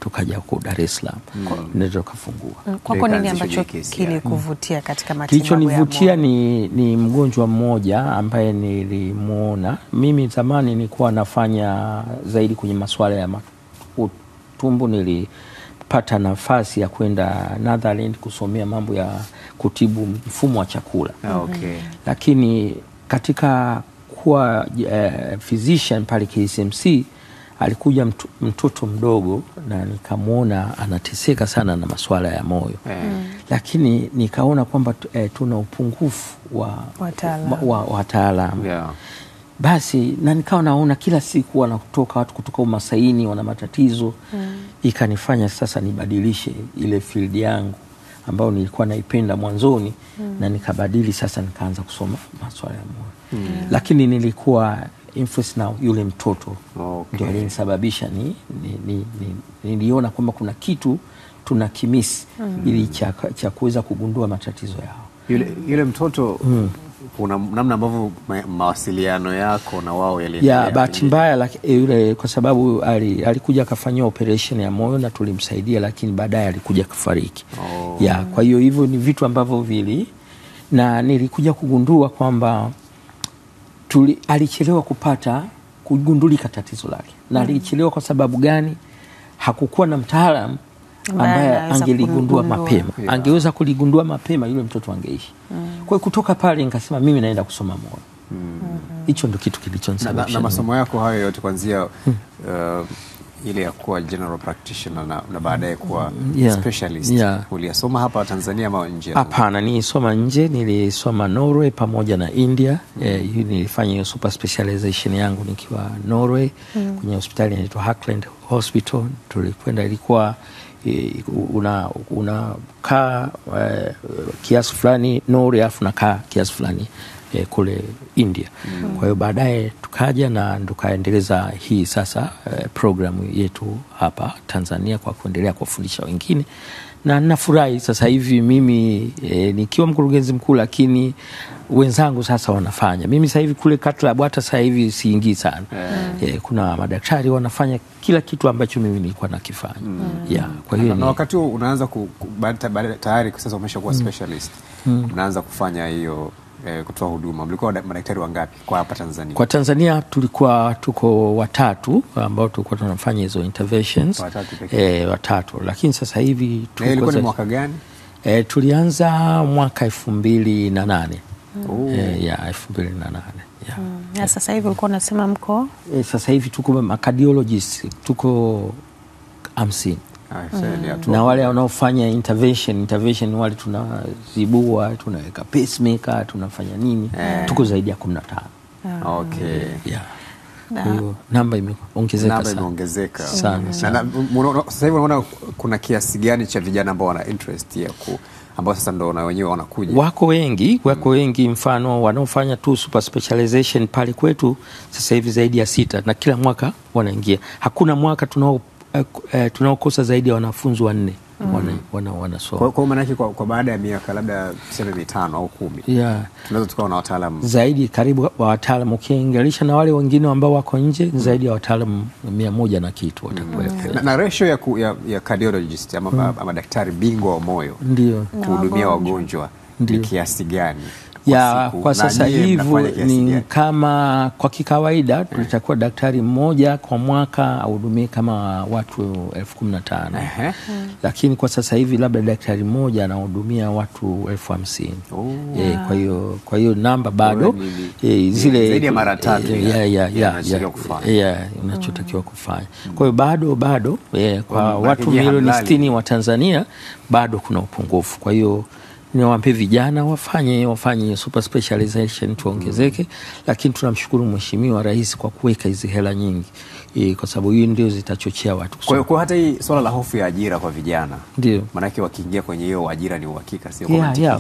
tukaja huko Dar es Salaam. Ndio kafungua. Kwako nini ambacho kilikuvutia katika matibabu ya moyo? Kilichonivutia ni mgonjwa mmoja ambaye nilimuona. Mimi zamani nilikuwa nafanya zaidi kwenye masuala ya utumbo. Nilipata nafasi ya kwenda Netherlands kusomea mambo ya kutibu mfumo wa chakula. Lakini katika kuwa physician pale KSMC alikuja mtoto mdogo na nikamwona anateseka sana na masuala ya moyo. Lakini nikaona kwamba tuna upungufu wa wataalamu. Basi na nikawa naona kila siku wanatoka watu kutoka Umasaini wana matatizo. Ikanifanya sasa nibadilishe ile field yangu ambayo nilikuwa naipenda mwanzoni, na nikabadili sasa nikaanza kusoma masuala ya moyo. Lakini nilikuwa influence na yule mtoto. Ndio ilinisababisha niliona kwamba kuna kitu tunakimisi ili cha kuweza kugundua matatizo yao. Yule mtoto kuna namna ambavyo mawasiliano yako na wao yaliendelea? Bahati mbaya yule, kwa sababu alikuja akafanyia operation ya moyo na tulimsaidia, lakini baadaye alikuja kufariki. Kwa hiyo hivyo ni vitu ambavyo na nilikuja kugundua kwamba alichelewa kugundulika tatizo lake. Na alichelewa kwa sababu gani? Hakukuwa na mtaalamu ambaye angeligundua mapema. Angeweza kuligundua mapema, yule mtoto angeishi. Kwa hiyo kutoka pale nikasema mimi naenda kusoma moyo. Hicho ndio kitu kilichonisababisha. Na masomo yako hayo yote kuanzia ile ya kuwa general practitioner na baadaye kuwa specialist, uliyasoma hapa Tanzania ama nje? Hapana, nilisoma nje. Nilisoma Norway pamoja na India. Nilifanya hiyo super specialization yangu nikiwa Norway kwenye hospitali inaitwa Hackland Hospital. Tulikwenda, ilikuwa unakaa kiasi fulani Norway afu nakaa kiasi fulani kule India. Kwa hiyo baadaye tukaja na tukaendeleza hii sasa programu yetu hapa Tanzania kwa kuendelea kuwafundisha wengine, na nafurahi sasa hivi mimi nikiwa mkurugenzi mkuu, lakini wenzangu sasa wanafanya. Mimi sasa hivi kule Cath-Lab hata sasa hivi siingii sana. Kuna madaktari wanafanya kila kitu ambacho mimi nilikuwa nakifanya. Kwa hiyo na wakati unaanza tayari sasa umeshakuwa specialist, unaanza kufanya hiyo kutoa huduma. Mlikuwa madaktari wangapi kwa hapa Tanzania? Kwa Tanzania tuko watatu ambao tulikuwa tunafanya hizo interventions. Watatu. Lakini sasa hivi ilikuwa ni mwaka gani? Tulianza mwaka 2008. 2008. Na sasa hivi ulikuwa unasema mko? Sasa hivi tuko cardiologists, tuko 50. Na wale wanaofanya intervention wale tunazibua, tunaweka pacemaker, tunafanya nini, tuko zaidi ya 15. Namba imeongezeka sana. Sasa hivi unaona kuna kiasi gani cha vijana ambao wana interest ambao sasa ndo na wenyewe wanakuja? Wako wengi, mfano wanaofanya tu super specialization pale kwetu sasa hivi zaidi ya 6, na kila mwaka wanaingia. Hakuna mwaka tunaokosa zaidi ya wanafunzi 4 wanasoma. Kwa maana yake kwa baada ya miaka labda 5 au 10 tunaweza tukawa na wataalamu zaidi, karibu wa wataalamu ukiinganisha na wale wengine ambao wako nje, zaidi ya wataalamu 100 na kitu watakuwa. Na ratio ya cardiologist ama daktari bingwa wa moyo ndio kuhudumia wagonjwa ni kiasi gani? Kwa sasa hivi ni kama kwa kikawaida tulitakuwa daktari mmoja kwa mwaka ahudumie kama watu 15,000. Lakini kwa sasa hivi labda daktari mmoja anahudumia watu 50,000. Kwa hiyo namba bado zile zaidi ya mara 3 inachotakiwa kufanya. Kwa hiyo bado kwa watu milioni 60 wa Tanzania bado kuna upungufu. Kwa hiyo niwaambie vijana wafanye super specialization tuongezeke. Lakini tunamshukuru Mheshimiwa Rais kwa kuweka hizi hela nyingi, kwa sababu hiyo ndio zitachochea watu kusoma. Kwa hata hii swala la hofu ya ajira kwa vijana, ndio maana yake wakiingia kwenye hiyo ajira ni uhakika, sio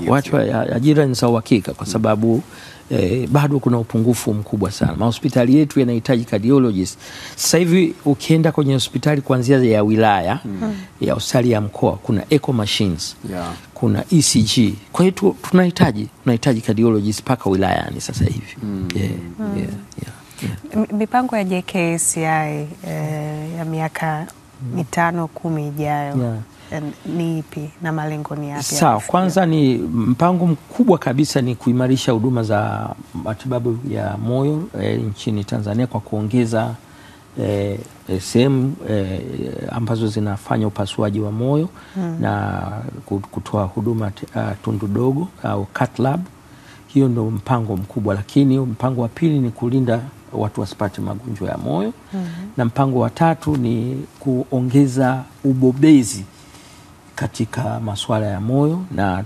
watu ajira ni za uhakika, kwa sababu bado kuna upungufu mkubwa sana. Mahospitali yetu yanahitaji cardiologist. Sasa hivi ukienda kwenye hospitali kuanzia ya wilaya ya hospitali ya mkoa kuna echo machines, kuna ECG. Kwa hiyo tunahitaji cardiologist paka wilayani sasa hivi. Mipango ya JKCI ya miaka 5-10 ijayo ni ipi na malengo ni yapi? Kwanza ni mpango mkubwa kabisa ni kuimarisha huduma za matibabu ya moyo nchini Tanzania kwa kuongeza sehemu ambazo zinafanya upasuaji wa moyo na kutoa huduma tundu dogo au Cath-Lab. Hiyo ndio mpango mkubwa, lakini mpango wa pili ni kulinda watu wasipate magonjwa ya moyo. Na mpango wa tatu ni kuongeza ubobezi katika masuala ya moyo, na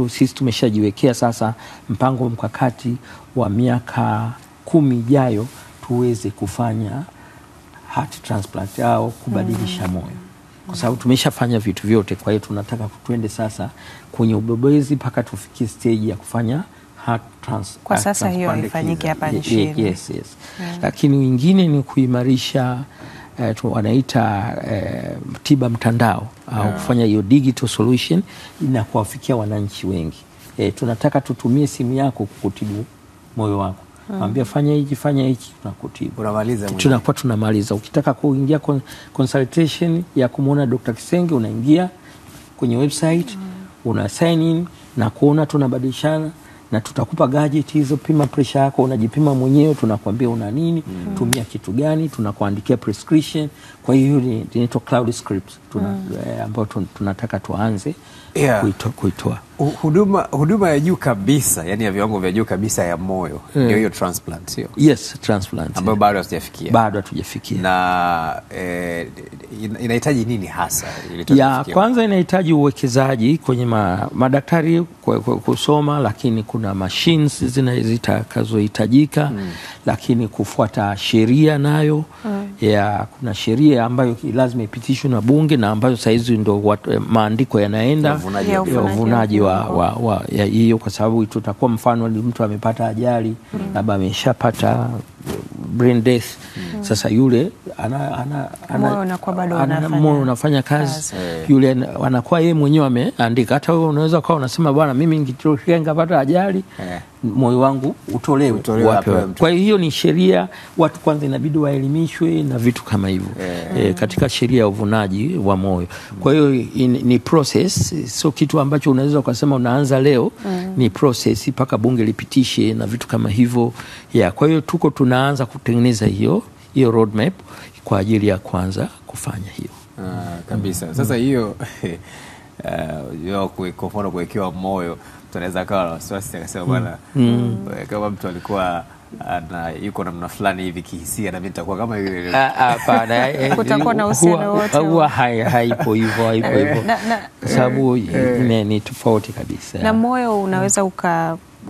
sisi tumeshajiwekea sasa mpango mkakati wa miaka 10 ijayo tuweze kufanya heart transplant au kubadilisha moyo, kwa sababu tumeshafanya vitu vyote. Kwa hiyo tunataka tuende sasa kwenye ubobezi mpaka tufikie stage ya kufanya Kwa sasa hiyo haifanyiki hapa nchini. Yes. Lakini wengine ni kuimarisha wanaita tiba mtandao au kufanya hiyo digital solution na kuwafikia wananchi wengi. Tunataka tutumie simu yako kukutibu moyo wako. Mwambie fanya hiki tunakutibu. Tunakuwa tunamaliza. Ukitaka kuingia consultation ya kumuona Dr. Kisenge unaingia kwenye website, una sign in na kuona tunabadilishana na tutakupa gadget hizo, pima pressure yako, unajipima mwenyewe, tunakwambia una nini, tumia kitu gani, tunakuandikia prescription. Kwa hiyo ni inaitwa cloud scripts ambayo tunataka tuanze kuitoa. Huduma ya juu kabisa, yani ya viwango vya juu kabisa ya moyo ndio hiyo transplant, sio? Yes, transplant. Ambayo bado hatujafikia. Na inahitaji nini hasa? Kwanza inahitaji uwekezaji kwenye madaktari kusoma, lakini kuna machines zitakazohitajika, lakini kufuata sheria nayo. Kuna sheria ambayo lazima ipitishwe na bunge na ambayo saizi ndio maandiko yanaenda ya uvunaji wa hiyo, kwa sababu tutakuwa mfano mtu amepata ajali labda ameshapata brain death. Sasa yule moyo unafanya kazi. Yule anakuwa yeye mwenyewe ameandika. Hata wewe unaweza kuwa unasema bwana, mimi ningepata ajali moyo wangu utolewe. Kwa hiyo ni sheria, watu kwanza inabidi waelimishwe na vitu kama hivyo katika sheria ya uvunaji wa moyo. Kwa hiyo ni process, sio kitu ambacho unaweza ukasema unaanza leo. Ni process mpaka bunge lipitishe na vitu kama hivyo. Kwa hiyo tunaanza kutengeneza hiyo roadmap kwa ajili ya kwanza kufanya hiyo. Kabisa. Sasa hiyo kwa mfano kuwekewa moyo, tunaweza kawa na wasiwasi akasema bwana, kama mtu alikuwa yuko namna fulani hivi kihisia na mimi nitakuwa kama yule. Hapana, kutakuwa na uhusiano wote. Huwa haipo hivyo. Sababu ni tofauti kabisa. Na moyo unaweza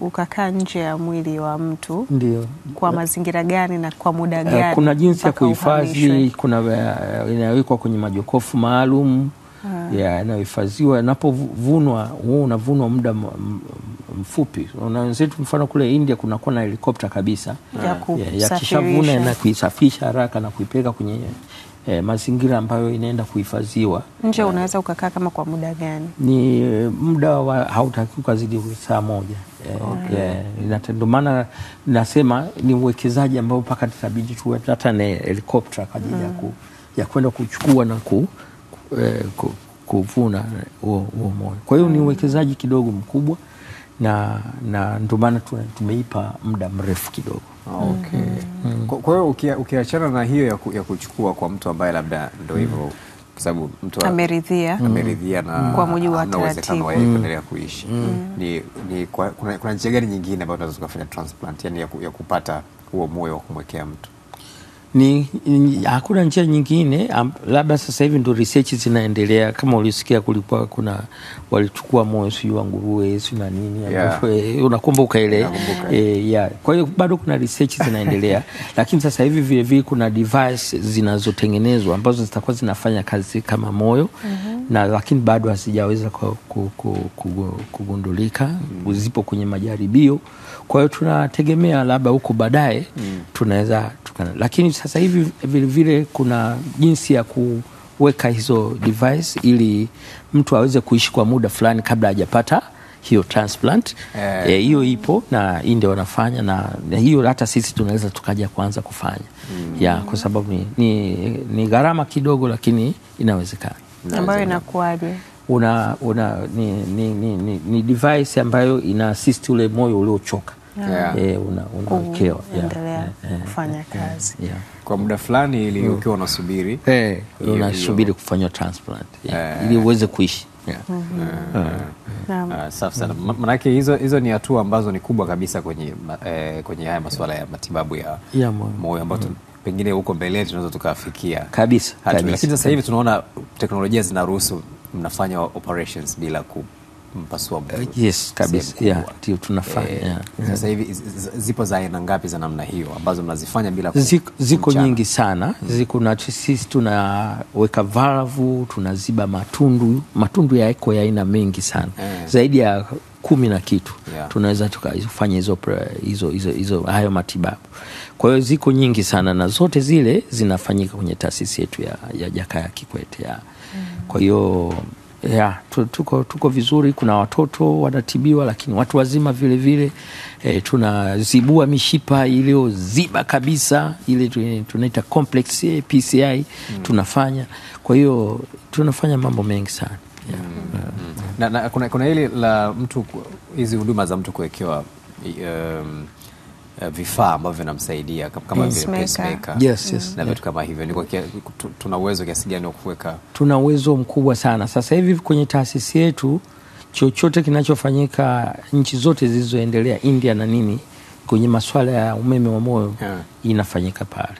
ukakaa nje ya mwili wa mtu. Ndio. Kwa mazingira gani na kwa muda gani? Kuna jinsi ya kuhifadhi, kuna inawekwa kwenye majokofu maalum yanayohifadhiwa. Inapovunwa unavunwa muda mfupi. Wenzetu mfano kule India kunakuwa na helikopta kabisa ya kishavuna na kuisafisha haraka na kuipeleka kwenye mazingira ambayo inaenda kuhifadhiwa. Nje unaweza ukakaa kama kwa muda gani? Ni muda hautaki kuzidi saa moja. Ndio maana nasema ni uwekezaji ambao mpaka tutabidi tuwe hata na helikopta kwa ajili ya kwenda kuchukua na kuvuna huo moyo. Kwa hiyo ni uwekezaji kidogo mkubwa na ndio maana tumeipa muda mrefu kidogo. Kwa hiyo ukiachana na hiyo ya kuchukua kwa mtu ambaye labda ndio hivyo, kwa sababu mtu ameridhia na kwa mujibu wa taratibu kuendelea kuishi, kuna njia gani nyingine ambayo tunaweza kufanya transplant, yani ya kupata huo moyo wa kumwekea mtu? Hakuna njia nyingine, labda sasa hivi ndio research zinaendelea. Kama ulisikia kulikuwa walichukua moyo wa nguruwe na nini, unakumbuka ile? Kwa hiyo bado kuna research zinaendelea lakini sasa hivi vile vile kuna device zinazotengenezwa ambazo zitakuwa zinafanya kazi kama moyo lakini bado hazijaweza kugundulika, zipo kwenye majaribio. Kwa hiyo tunategemea labda huko baadaye tunaweza lakini sasa hivi vile vile kuna jinsi ya kuweka hizo device ili mtu aweze kuishi kwa muda fulani kabla hajapata hiyo transplant. Hiyo ipo na ndio wanafanya na hiyo hata sisi tunaweza tukaja kuanza kufanya kwa sababu ni gharama kidogo, lakini inawezekana. Ambayo inakuaje? Ni device ambayo ina assist ule moyo uliochoka. Unawekewa kufanya kazi kwa muda fulani ili ukiwa unasubiri unasubiri kufanywa transplant ili uweze kuishi. Safi sana. Manake hizo ni hatua ambazo ni kubwa kabisa kwenye haya masuala ya matibabu ya moyo ambayo pengine huko mbele tunaweza tukafikia kabisa. Lakini sasa hivi tunaona teknolojia zinaruhusu mnafanya operations bila kumpasua mtu. Yes, kabisa. Ndio tunafanya. Sasa hivi zipo za aina ngapi za namna hiyo ambazo mnazifanya bila ziko nyingi sana. Ziko na sisi tunaweka valve, tunaziba matundu ya eko ya aina mengi sana. Zaidi ya 10 na kitu tunaweza tukafanya hizo hayo matibabu. Kwa hiyo ziko nyingi sana na zote zile zinafanyika kwenye taasisi yetu ya Jakaya Kikwete. Kwa hiyo tuko vizuri. Kuna watoto wanatibiwa, lakini watu wazima vile vile. Tunazibua mishipa iliyoziba kabisa, ile tunaita complex PCI tunafanya. Kwa hiyo tunafanya mambo mengi sana. Na kuna hili la mtu, hizi huduma za mtu kuwekewa vifaa ambavyo vinamsaidia kama vile pacemaker. Yes. Na vitu kama hivyo. Tuna uwezo kiasi gani wa kuweka? Tuna uwezo mkubwa sana. Sasa hivi kwenye taasisi yetu chochote kinachofanyika nchi zote zilizoendelea, India na nini, kwenye masuala ya umeme wa moyo inafanyika pale.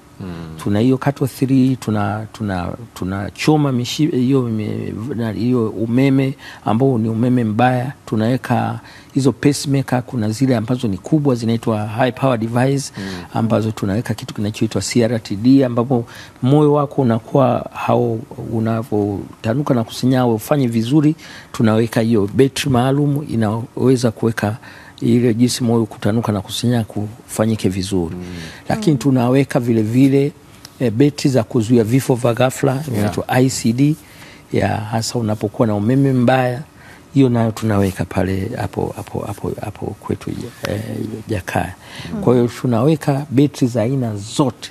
Tuna hiyo category 3, tunachoma hiyo umeme ambao ni umeme mbaya, tunaweka hizo pacemaker. Kuna zile ambazo ni kubwa zinaitwa high power device ambazo tunaweka kitu kinachoitwa CRTD, ambapo moyo wako unakuwa unavotanuka na kusinyaa ufanye vizuri. Tunaweka hiyo betri maalum inaweza kuweka ile jinsi moyo kutanuka na kusinya kufanyike vizuri. Lakini tunaweka vile vile betri za kuzuia vifo vya ghafla, inaitwa ICD, hasa unapokuwa na umeme mbaya. Hiyo nayo tunaweka pale hapo kwetu Jakaya. Kwa hiyo tunaweka betri za aina zote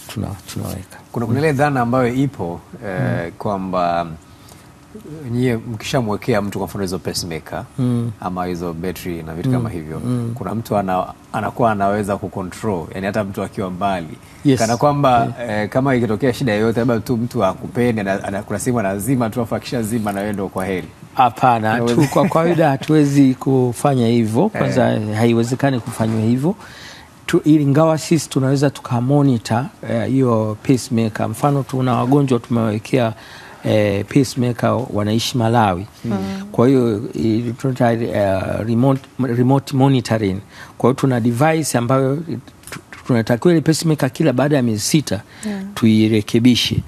tunaweka. Kuna ile dhana ambayo ipo kwamba nyie mkishamwekea mtu kwa mfano hizo pacemaker ama hizo battery na vitu kama hivyo, kuna mtu anakuwa anaweza kucontrol, yani hata mtu akiwa mbali. Kana kwamba kama ikitokea shida yoyote, labda tu mtu akupende, kuna simu lazima tu afakisha zima na wewe ndio kwa heri. Hapana, kwa kawaida hatuwezi kufanya hivyo. Kwanza haiwezekani kufanywa hivyo. Ingawa sisi tunaweza tukamonitor hiyo pacemaker. Mfano tuna wagonjwa tumewekea pacemaker wanaishi Malawi. Kwa hiyo tunaita remote monitoring. Kwa hiyo tuna device ambayo tunatakiwa ile pacemaker kila baada ya miezi 6 tuirekebishe.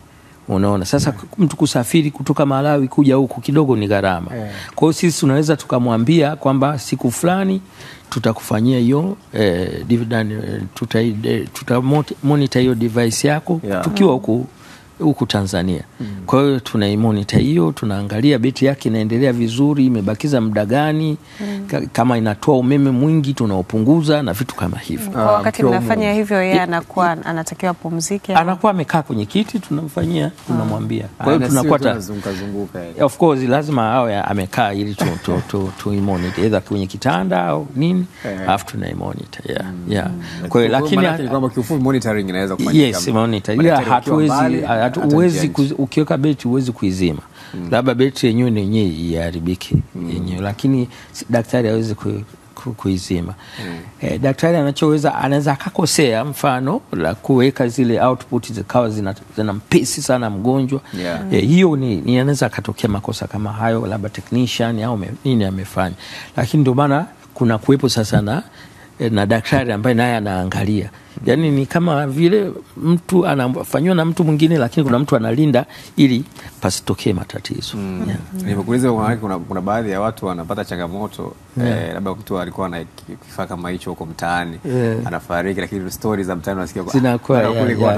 Unaona, sasa mtu kusafiri kutoka Malawi kuja huku kidogo ni gharama. Kwa hiyo sisi tunaweza tukamwambia kwamba siku fulani tutakufanyia hiyo tutamonitor hiyo device yako tukiwa huku Tanzania. Kwa hiyo tunaimonita hiyo, tunaangalia betri yake inaendelea vizuri, imebakiza muda gani, kama inatoa umeme mwingi tunaupunguza na vitu kama hivyo. Kwa wakati mnafanya hivyo, yeye anakuwa anatakiwa pumzike, anakuwa amekaa kwenye kiti, tunamfanyia, tunamwambia. Kwa hiyo tunakuwa tunazunguka. Of course lazima awe amekaa ili tuimonita either kwenye kitanda au nini, alafu tunaimonitor. Kwa hiyo lakini kwamba kiufupi monitoring inaweza kufanyika. Yes, monitor. Hatuwezi ukiweka betri huwezi kuizima. Labda betri yenyewe iharibike yenyewe, lakini daktari hawezi kuizima. Daktari anaweza akakosea, mfano la kuweka zile output zikawa zinampesi sana mgonjwa. Hiyo ni anaweza akatokea makosa kama hayo, labda technician au nini amefanya. Lakini ndio maana kuna kuwepo sasa na daktari ambaye naye anaangalia. Yani ni kama vile mtu anafanywa na mtu mwingine, lakini kuna mtu analinda ili pasitokee matatizo. Nimekuuliza kuna baadhi ya watu wanapata changamoto, labda mtu alikuwa na kifaa kama hicho huko mtaani, anafariki, lakini stories za mtaani unasikia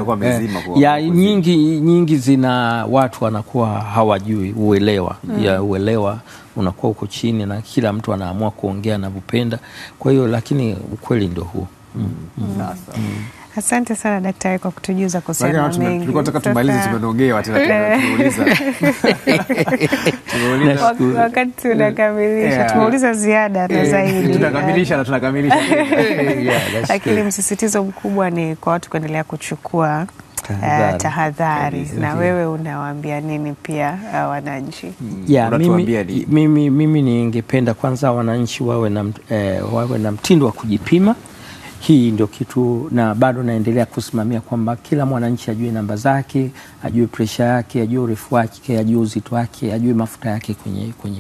kwa mezima kwa nyingi zina watu wanakuwa hawajui uelewa unakuwa uko chini na kila mtu anaamua kuongea anavyopenda. Kwa hiyo lakini ukweli ndio huo. Asante sana daktari kwa kutujuza kuhusiana na mengi. Tulikuwa tunataka tumalize, tumeongewa tena tunauliza. Wakati tunakamilisha tumeuliza ziada na zaidi. Tunakamilisha. Lakini msisitizo mkubwa ni kwa watu kuendelea kuchukua tahadhari. Na wewe unawaambia nini pia wananchi? Mimi ningependa kwanza wananchi wawe na mtindo wa kujipima. Hii ndio kitu, na bado naendelea kusimamia kwamba kila mwananchi ajue namba zake, ajue presha yake, ajue urefu wake, ajue uzito wake, ajue mafuta yake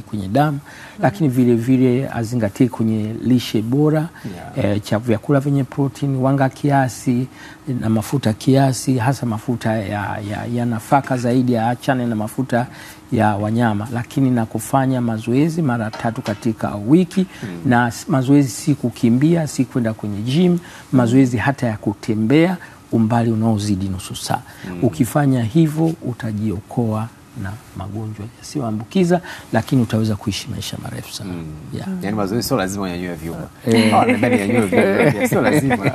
kwenye damu. Lakini vile vile azingatie kwenye lishe bora, cha vyakula vyenye protein, wanga kiasi na mafuta kiasi, hasa mafuta ya nafaka zaidi, achane na mafuta ya wanyama, lakini na kufanya mazoezi mara 3 katika wiki. Na mazoezi si kukimbia, si kwenda kwenye gym, mazoezi hata ya kutembea umbali unaozidi nusu saa. Ukifanya hivyo utajiokoa na magonjwa yasiyoambukiza, lakini utaweza kuishi maisha marefu sana. Yani mazoezi sio lazima unyanyue vyuma. Sio lazima.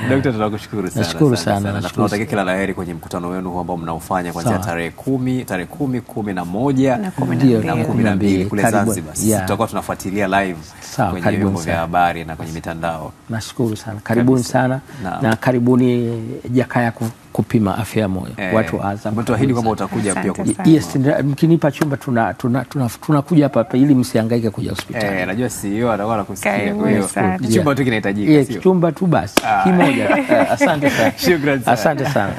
Daktari, tunakushukuru sana. Nashukuru sana. Na tunawatakia kila laheri kwenye mkutano wenu huu ambao mnaofanya kuanzia tarehe 10, 11 na 12 kule Zanzibar. Tutakuwa tunafuatilia live kwenye vyombo vya habari na kwenye mitandao. Nashukuru sana. Karibuni sana na karibuni Jakaya kupima afya ya moyo. Watu wa Azam. Mtuahidi kwamba utakuja pia kupima. Yes, mkinipa chumba tunakuja hapa ili msihangaike kuja hospitali. Najua CEO atakuwa anakusikia, kwa hiyo chumba tu kinahitajika, sio? Chumba tu basi kimoja. Asante sana. Shukrani sana. Asante sana.